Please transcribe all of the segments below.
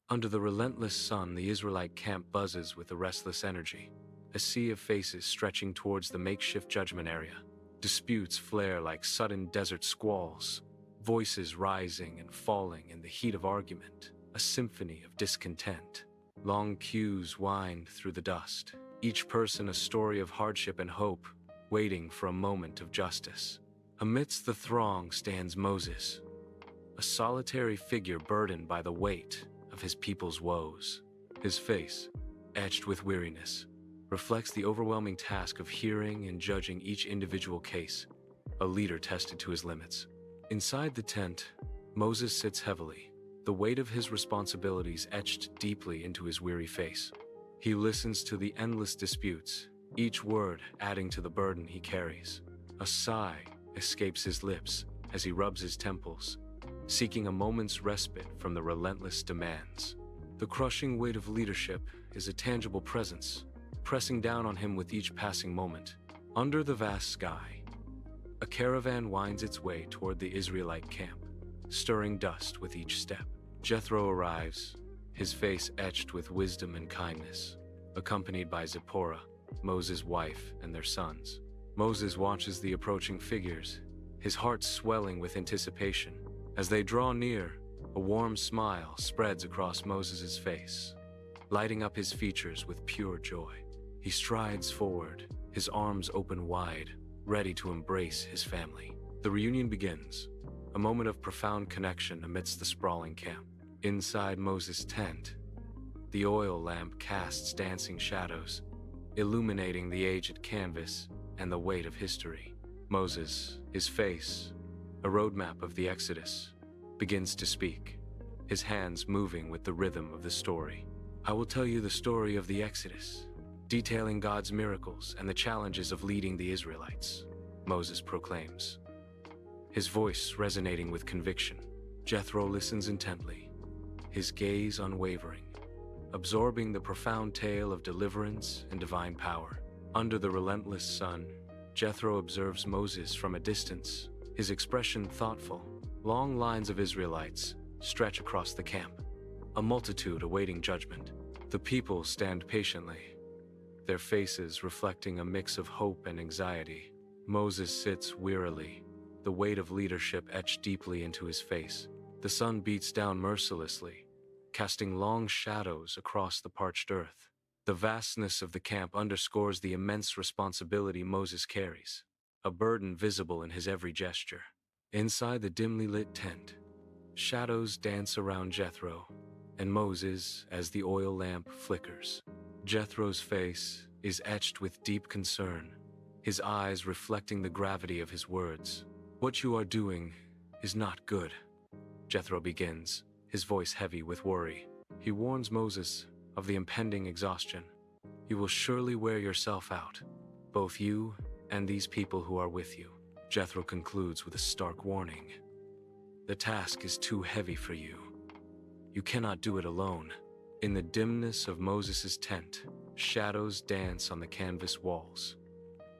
Under the relentless sun, the Israelite camp buzzes with a restless energy, a sea of faces stretching towards the makeshift judgment area. Disputes flare like sudden desert squalls, voices rising and falling in the heat of argument, a symphony of discontent. Long queues wind through the dust, each person a story of hardship and hope, waiting for a moment of justice. Amidst the throng stands Moses, a solitary figure burdened by the weight of his people's woes. His face, etched with weariness, reflects the overwhelming task of hearing and judging each individual case, a leader tested to his limits. Inside the tent, Moses sits heavily, the weight of his responsibilities etched deeply into his weary face. He listens to the endless disputes, each word adding to the burden he carries. A sigh escapes his lips as he rubs his temples, seeking a moment's respite from the relentless demands. The crushing weight of leadership is a tangible presence, pressing down on him with each passing moment. Under the vast sky, a caravan winds its way toward the Israelite camp, stirring dust with each step. Jethro arrives, his face etched with wisdom and kindness, accompanied by Zipporah, Moses' wife, and their sons. Moses watches the approaching figures, his heart swelling with anticipation. As they draw near, a warm smile spreads across Moses' face, lighting up his features with pure joy. He strides forward, his arms open wide, ready to embrace his family. The reunion begins, a moment of profound connection amidst the sprawling camp. Inside Moses' tent, the oil lamp casts dancing shadows, illuminating the aged canvas and the weight of history. Moses, his face, a roadmap of the Exodus, begins to speak, his hands moving with the rhythm of the story. I will tell you the story of the Exodus, detailing God's miracles and the challenges of leading the Israelites, Moses proclaims, his voice resonating with conviction. Jethro listens intently, his gaze unwavering, absorbing the profound tale of deliverance and divine power. Under the relentless sun, Jethro observes Moses from a distance, his expression thoughtful. Long lines of Israelites stretch across the camp, a multitude awaiting judgment. The people stand patiently, their faces reflecting a mix of hope and anxiety. Moses sits wearily, the weight of leadership etched deeply into his face. The sun beats down mercilessly, casting long shadows across the parched earth. The vastness of the camp underscores the immense responsibility Moses carries, a burden visible in his every gesture. Inside the dimly lit tent, shadows dance around Jethro and Moses as the oil lamp flickers. Jethro's face is etched with deep concern, his eyes reflecting the gravity of his words. What you are doing is not good, Jethro begins, his voice heavy with worry. He warns Moses of the impending exhaustion. You will surely wear yourself out, both you and these people who are with you. Jethro concludes with a stark warning. The task is too heavy for you. You cannot do it alone. In the dimness of Moses' tent, shadows dance on the canvas walls,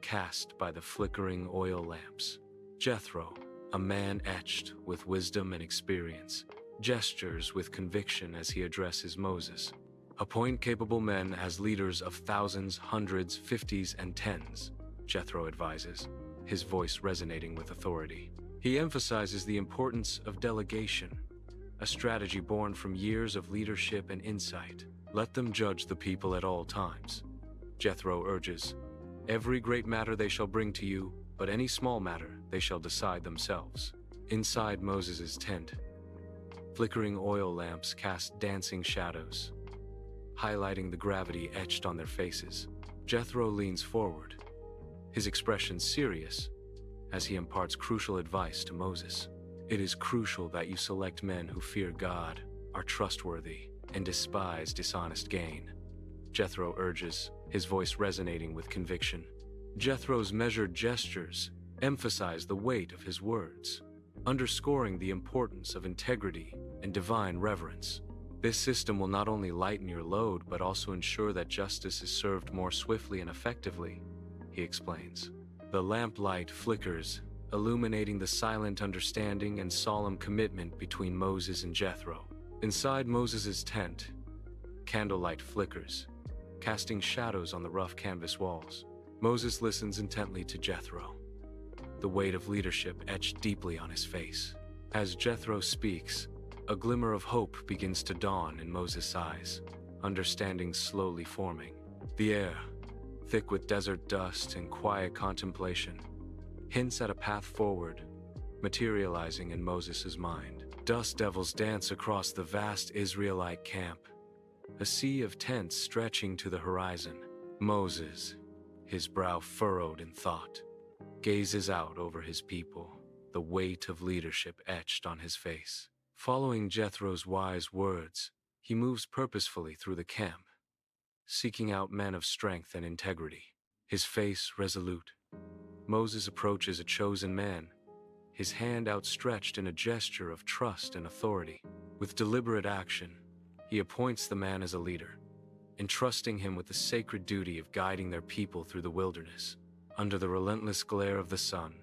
cast by the flickering oil lamps. Jethro, a man etched with wisdom and experience, gestures with conviction as he addresses Moses. Appoint capable men as leaders of thousands, hundreds, fifties, and tens, Jethro advises, his voice resonating with authority. He emphasizes the importance of delegation, a strategy born from years of leadership and insight. Let them judge the people at all times, Jethro urges. Every great matter they shall bring to you, but any small matter they shall decide themselves. Inside Moses' tent, flickering oil lamps cast dancing shadows, highlighting the gravity etched on their faces. Jethro leans forward, his expression serious, as he imparts crucial advice to Moses. It is crucial that you select men who fear God, are trustworthy, and despise dishonest gain, Jethro urges, his voice resonating with conviction. Jethro's measured gestures emphasize the weight of his words, underscoring the importance of integrity and divine reverence. This system will not only lighten your load, but also ensure that justice is served more swiftly and effectively, he explains. The lamplight flickers, illuminating the silent understanding and solemn commitment between Moses and Jethro. Inside Moses' tent, candlelight flickers, casting shadows on the rough canvas walls. Moses listens intently to Jethro, the weight of leadership etched deeply on his face. As Jethro speaks, a glimmer of hope begins to dawn in Moses' eyes, understanding slowly forming. The air, thick with desert dust and quiet contemplation, hints at a path forward, materializing in Moses' mind. Dust devils dance across the vast Israelite camp, a sea of tents stretching to the horizon. Moses, his brow furrowed in thought, gazes out over his people, the weight of leadership etched on his face. Following Jethro's wise words, he moves purposefully through the camp, seeking out men of strength and integrity. His face resolute, Moses approaches a chosen man, his hand outstretched in a gesture of trust and authority. With deliberate action, he appoints the man as a leader, entrusting him with the sacred duty of guiding their people through the wilderness. Under the relentless glare of the sun,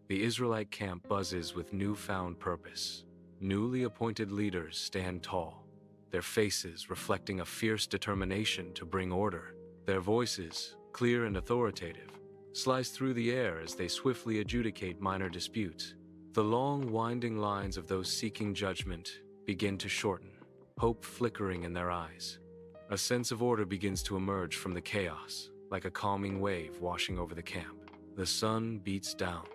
the Israelite camp buzzes with newfound purpose. Newly appointed leaders stand tall, their faces reflecting a fierce determination to bring order. Their voices, clear and authoritative, slice through the air as they swiftly adjudicate minor disputes. The long, winding lines of those seeking judgment begin to shorten, hope flickering in their eyes. A sense of order begins to emerge from the chaos, like a calming wave washing over the camp. The sun beats down,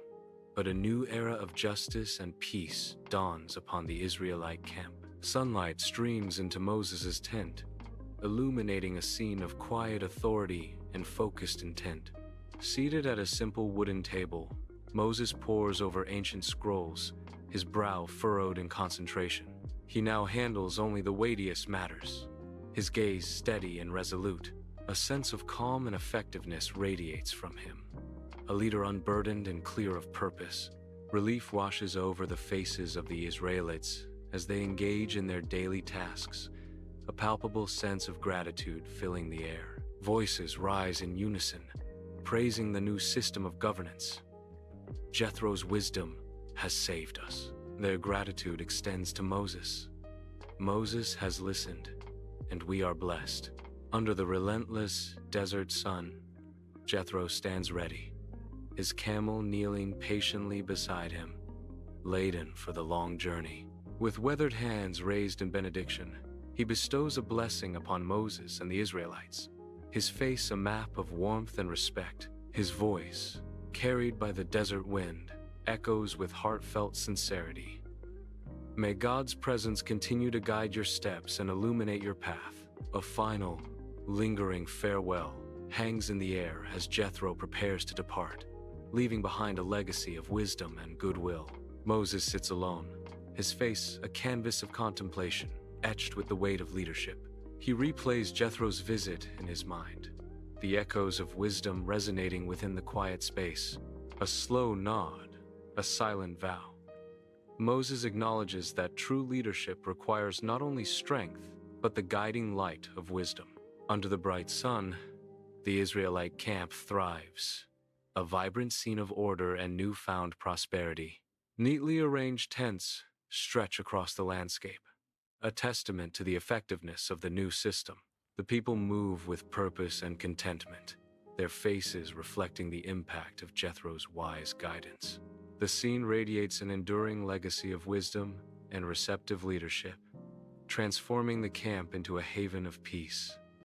but a new era of justice and peace dawns upon the Israelite camp. Sunlight streams into Moses' tent, illuminating a scene of quiet authority and focused intent. Seated at a simple wooden table, Moses pores over ancient scrolls, his brow furrowed in concentration. He now handles only the weightiest matters, his gaze steady and resolute. A sense of calm and effectiveness radiates from him. A leader unburdened and clear of purpose. Relief washes over the faces of the Israelites as they engage in their daily tasks, a palpable sense of gratitude filling the air. Voices rise in unison, praising the new system of governance. Jethro's wisdom has saved us. Their gratitude extends to Moses. Moses has listened, and we are blessed. Under the relentless desert sun, Jethro stands ready, his camel kneeling patiently beside him, laden for the long journey. With weathered hands raised in benediction, he bestows a blessing upon Moses and the Israelites, his face a map of warmth and respect. His voice, carried by the desert wind, echoes with heartfelt sincerity. May God's presence continue to guide your steps and illuminate your path. A final, lingering farewell hangs in the air as Jethro prepares to depart, leaving behind a legacy of wisdom and goodwill. Moses sits alone, his face a canvas of contemplation, etched with the weight of leadership. He replays Jethro's visit in his mind, the echoes of wisdom resonating within the quiet space. A slow nod, a silent vow. Moses acknowledges that true leadership requires not only strength, but the guiding light of wisdom. Under the bright sun, the Israelite camp thrives, a vibrant scene of order and newfound prosperity. Neatly arranged tents stretch across the landscape, a testament to the effectiveness of the new system. The people move with purpose and contentment, their faces reflecting the impact of Jethro's wise guidance. The scene radiates an enduring legacy of wisdom and receptive leadership, transforming the camp into a haven of peace.